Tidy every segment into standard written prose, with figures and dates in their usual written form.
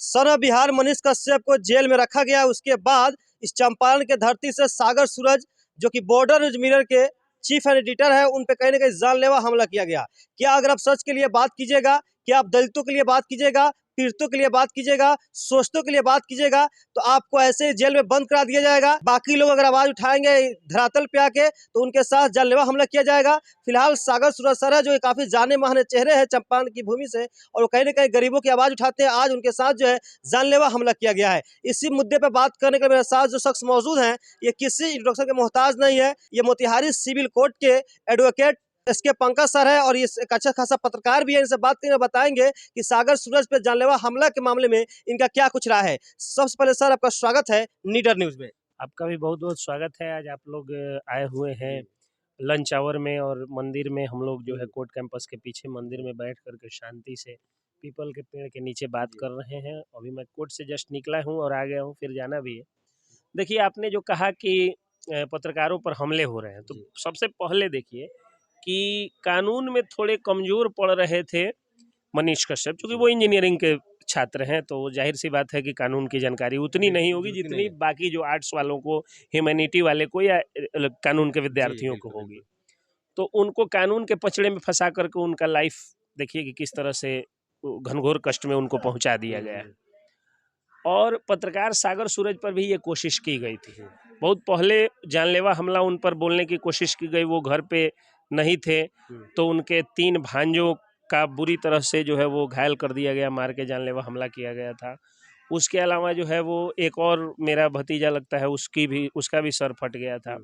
Son of Bihar Manish Kashyap को jail में रखा गया। उसके बाद इस चंपारण के धरती से सागर सूरज जो कि बॉर्डर न्यूज मिरर के चीफ एडिटर है, उन पे कहीं ना कहीं जानलेवा हमला किया गया। क्या अगर आप सच के लिए बात कीजिएगा, क्या आप दलितों के लिए बात कीजिएगा, पीड़ितों के लिए बात कीजिएगा, शोषितों के लिए बात कीजिएगा, तो आपको ऐसे जेल में बंद करा दिया जाएगा। बाकी लोग अगर आवाज उठाएंगे धरातल पे आके तो उनके साथ जानलेवा हमला किया जाएगा। फिलहाल सागर सूरज सर है जो काफी जाने माने चेहरे हैं चंपारण की भूमि से, और वो कहीं ना कहीं गरीबों की आवाज उठाते हैं। आज उनके साथ जो है जानलेवा हमला किया गया है। इसी मुद्दे पर बात करने के लिए मेरे साथ जो शख्स मौजूद हैं, ये किसी इंट्रोडक्शन के मोहताज नहीं है। ये मोतिहारी सिविल कोर्ट के एडवोकेट इसके पंकज सर है और ये एक अच्छा खासा पत्रकार भी है। इनसे बात करके बताएंगे कि सागर सूरज पे जानलेवा हमला के मामले में इनका क्या कुछ रहा है। सबसे पहले सर आपका स्वागत है नीडर न्यूज में। आपका भी बहुत बहुत स्वागत है। आज आप लोग आए हुए हैं लंच आवर में, और मंदिर में हम लोग जो है कोर्ट कैंपस के पीछे मंदिर में बैठ करके शांति से पीपल के पेड़ के नीचे बात कर रहे हैं। अभी मैं कोर्ट से जस्ट निकला हूँ और आ गया हूँ, फिर जाना भी है। देखिए, आपने जो कहा कि पत्रकारों पर हमले हो रहे हैं, तो सबसे पहले देखिए कि कानून में थोड़े कमज़ोर पड़ रहे थे मनीष कश्यप, क्योंकि वो इंजीनियरिंग के छात्र हैं, तो जाहिर सी बात है कि कानून की जानकारी उतनी नहीं होगी जितनी बाकी जो आर्ट्स वालों को, ह्यूमैनिटी वाले को, या कानून के विद्यार्थियों को होगी। तो उनको कानून के पचड़े में फंसा करके उनका लाइफ देखिए कि किस तरह से घनघोर कष्ट में उनको पहुंचा दिया गया है। और पत्रकार सागर सूरज पर भी ये कोशिश की गई थी। बहुत पहले जानलेवा हमला उन पर बोलने की कोशिश की गई। वो घर पे नहीं थे, तो उनके 3 भांजों का बुरी तरह से जो है वो घायल कर दिया गया, मार के जानलेवा हमला किया गया था। उसके अलावा जो है वो एक और मेरा भतीजा लगता है, उसका भी सर फट गया था।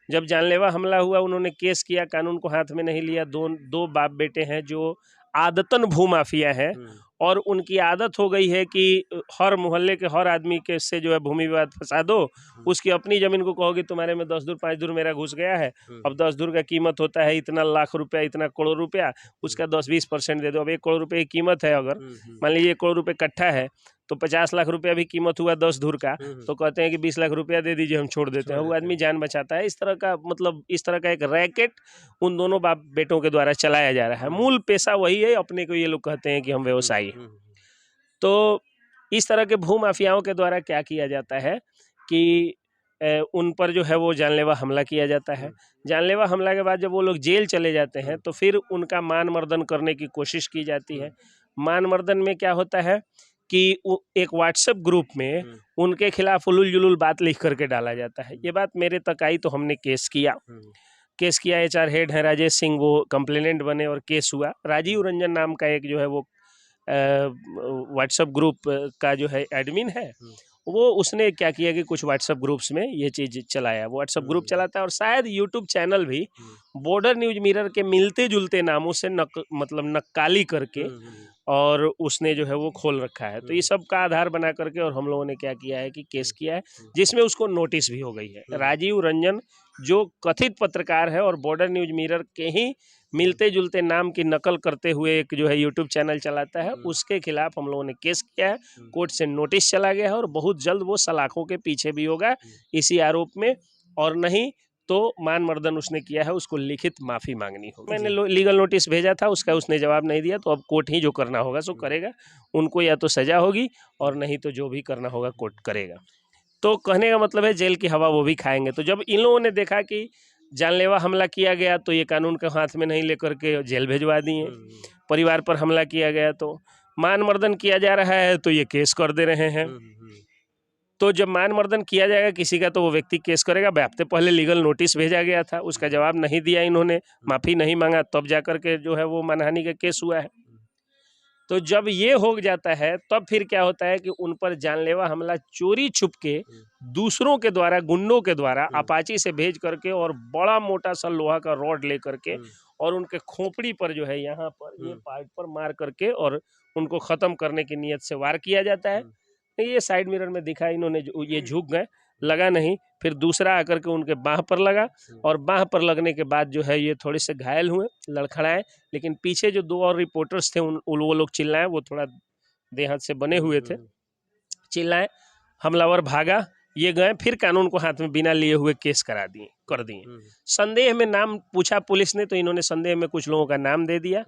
जब जानलेवा हमला हुआ, उन्होंने केस किया, कानून को हाथ में नहीं लिया। दो बाप बेटे हैं जो आदतन भूमाफिया है, और उनकी आदत हो गई है कि हर मोहल्ले के हर आदमी के से जो है भूमि विवाद फंसा दो। उसकी अपनी जमीन को कहोगे तुम्हारे में 10 दूर 5 दूर मेरा घुस गया है, अब 10 दूर का कीमत होता है इतना लाख रुपया, इतना करोड़ रुपया, उसका 10-20% दे दो। अब 1 करोड़ रुपये की कीमत है, अगर मान लीजिए 1 करोड़ रुपये कट्ठा है, तो 50 लाख रुपया भी कीमत हुआ 10 धूर का, तो कहते हैं कि 20 लाख रुपया दे दीजिए, हम छोड़ देते हैं। वो आदमी जान बचाता है। इस तरह का मतलब इस तरह का एक रैकेट उन दोनों बाप बेटों के द्वारा चलाया जा रहा है। मूल पेशा वही है, अपने को ये लोग कहते हैं कि हम व्यवसायी। तो इस तरह के भूमाफियाओं के द्वारा क्या किया जाता है कि उन पर जो है वो जानलेवा हमला किया जाता है। जानलेवा हमला के बाद जब वो लोग जेल चले जाते हैं, तो फिर उनका मान मर्दन करने की कोशिश की जाती है। मान मर्दन में क्या होता है कि एक व्हाट्सएप ग्रुप में उनके खिलाफ उलूल जुलूल बात लिख करके डाला जाता है। ये बात मेरे तक आई तो हमने केस किया। HR हेड है राजेश सिंह, वो कंप्लेनेंट बने और केस हुआ। राजीव रंजन नाम का एक जो है वो व्हाट्सएप ग्रुप का जो है एडमिन है, वो उसने क्या किया कि कुछ व्हाट्सएप ग्रुप्स में ये चीज़ चलाया। वो व्हाट्सएप ग्रुप चलाता है, और शायद यूट्यूब चैनल भी बॉर्डर न्यूज मिरर के मिलते जुलते नामों से मतलब नक्काली करके और उसने जो है वो खोल रखा है। तो ये सब का आधार बना करके और हम लोगों ने क्या किया है कि केस किया है, जिसमें उसको नोटिस भी हो गई है। राजीव रंजन जो कथित पत्रकार है और बॉर्डर न्यूज मिरर के ही मिलते जुलते नाम की नकल करते हुए एक जो है यूट्यूब चैनल चलाता है, उसके खिलाफ हम लोगों ने केस किया है। कोर्ट से नोटिस चला गया है, और बहुत जल्द वो सलाखों के पीछे भी होगा इसी आरोप में, और नहीं तो मान मर्दन उसने किया है, उसको लिखित माफ़ी मांगनी होगी। मैंने लीगल नोटिस भेजा था, उसका उसने जवाब नहीं दिया, तो अब कोर्ट ही जो करना होगा सो करेगा। उनको या तो सज़ा होगी, और नहीं तो जो भी करना होगा कोर्ट करेगा। तो कहने का मतलब है जेल की हवा वो भी खाएंगे। तो जब इन लोगों ने देखा कि जानलेवा हमला किया गया, तो ये कानून के हाथ में नहीं लेकर के जेल भिजवा दिए। परिवार पर हमला किया गया तो मान मर्दन किया जा रहा है, तो ये केस कर दे रहे हैं। तो जब मान मर्दन किया जाएगा किसी का, तो वो व्यक्ति केस करेगा। हफ्ते पहले लीगल नोटिस भेजा गया था, उसका जवाब नहीं दिया इन्होंने, माफ़ी नहीं मांगा, तब जाकर के जो है वो मानहानि का केस हुआ है। तो जब ये हो जाता है, तब फिर क्या होता है कि उन पर जानलेवा हमला चोरी छुप के दूसरों के द्वारा, गुंडों के द्वारा अपाची से भेज करके, और बड़ा मोटा सा लोहा का रॉड ले करके, और उनके खोपड़ी पर जो है यहाँ पर ये पार्ट पर मार करके और उनको ख़त्म करने की नीयत से वार किया जाता है। ये साइड मिरर में दिखा, इन्होंने ये झुक गए, लगा नहीं, फिर दूसरा आकर के उनके बाह पर लगा, और बाह पर लगने के बाद जो है ये थोड़े से घायल हुए, लड़खड़ाए। लेकिन पीछे जो 2 और रिपोर्टर्स थे, वो लोग चिल्लाए, वो थोड़ा देहात से बने हुए थे, चिल्लाए, हमलावर भागा, ये गए, फिर कानून को हाथ में बिना लिए हुए केस कर दिए। संदेह में नाम पूछा पुलिस ने, तो इन्होंने संदेह में कुछ लोगों का नाम दे दिया,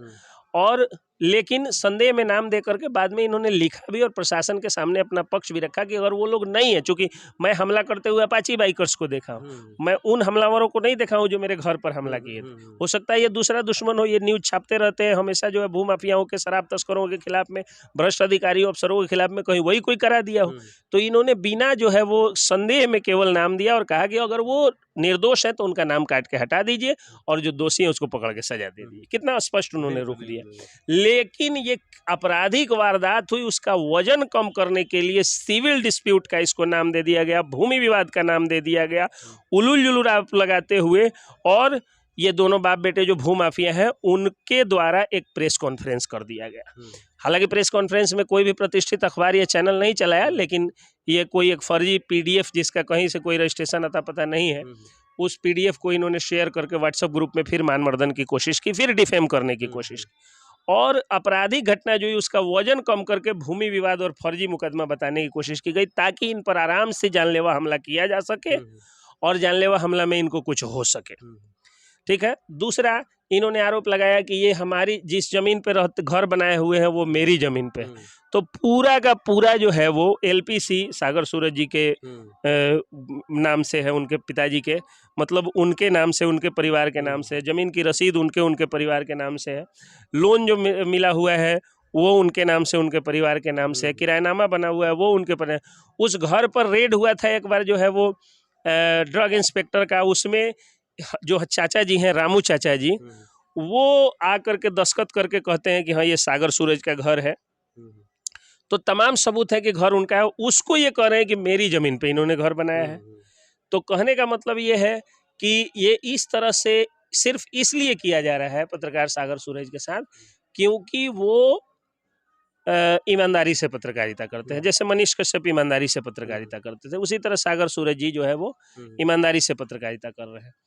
और लेकिन संदेह में नाम दे करके बाद में इन्होंने लिखा भी और प्रशासन के सामने अपना पक्ष भी रखा कि अगर वो लोग नहीं है, चूंकि मैं हमला करते हुए अपाची बाइकर्स को देखा हूँ, मैं उन हमलावरों को नहीं देखा हूँ जो मेरे घर पर हमला किए थे। हो सकता है ये दूसरा दुश्मन हो, ये न्यूज छापते रहते हैं हमेशा जो है भूमाफियाओं के, शराब तस्करों के खिलाफ में, भ्रष्ट अधिकारियों अफसरों के खिलाफ में, कहीं वही कोई करा दिया हो। तो इन्होंने बिना जो है वो संदेह में केवल नाम दिया और कहा कि अगर वो निर्दोष है तो उनका नाम काट के हटा दीजिए और जो दोषी है उसको पकड़ के सजा दे दीजिए। कितना स्पष्ट उन्होंने रुख दिया। लेकिन ये आपराधिक वारदात हुई, उसका वजन कम करने के लिए सिविल डिस्प्यूट का इसको नाम दे दिया गया, भूमि विवाद का नाम दे दिया गया, उलूल जुलूल आरोप लगाते हुए। और ये दोनों बाप बेटे जो भूमाफिया हैं उनके द्वारा एक प्रेस कॉन्फ्रेंस कर दिया गया। हालांकि प्रेस कॉन्फ्रेंस में कोई भी प्रतिष्ठित अखबार या चैनल नहीं चलाया, लेकिन ये कोई एक फर्जी पीडीएफ जिसका कहीं से कोई रजिस्ट्रेशन अता पता नहीं है, उस पीडीएफ को इन्होंने शेयर करके व्हाट्सएप ग्रुप में फिर मानमर्दन की कोशिश की, फिर डिफेम करने की कोशिश की और आपराधिक घटना जो है उसका वजन कम करके भूमि विवाद और फर्जी मुकदमा बताने की कोशिश की गई, ताकि इन पर आराम से जानलेवा हमला किया जा सके और जानलेवा हमला में इनको कुछ हो सके। ठीक है। दूसरा, इन्होंने आरोप लगाया कि ये हमारी जिस जमीन पे रहते घर बनाए हुए हैं वो मेरी जमीन पे, तो पूरा का पूरा जो है वो एलपीसी सागर सूरज जी के नाम से है, उनके पिताजी के, मतलब उनके नाम से, उनके परिवार के नाम से, जमीन की रसीद उनके परिवार के नाम से है, लोन जो मिला हुआ है वो उनके नाम से, उनके परिवार के नाम से है, किरायनामा बना हुआ है वो उनके पर। उस घर पर रेड हुआ था एक बार जो है वो ड्रग इंस्पेक्टर का, उसमें जो चाचा जी हैं, रामू चाचा जी, वो आकर के दस्तखत करके कहते हैं कि हाँ ये सागर सूरज का घर है। तो तमाम सबूत है कि घर उनका है, उसको ये कह रहे हैं कि मेरी जमीन पे इन्होंने घर बनाया है। तो कहने का मतलब ये है कि ये इस तरह से सिर्फ इसलिए किया जा रहा है पत्रकार सागर सूरज के साथ क्योंकि वो ईमानदारी से पत्रकारिता करते हैं। जैसे मनीष कश्यप ईमानदारी से पत्रकारिता करते थे, उसी तरह सागर सूरज जी जो है वो ईमानदारी से पत्रकारिता कर रहे हैं।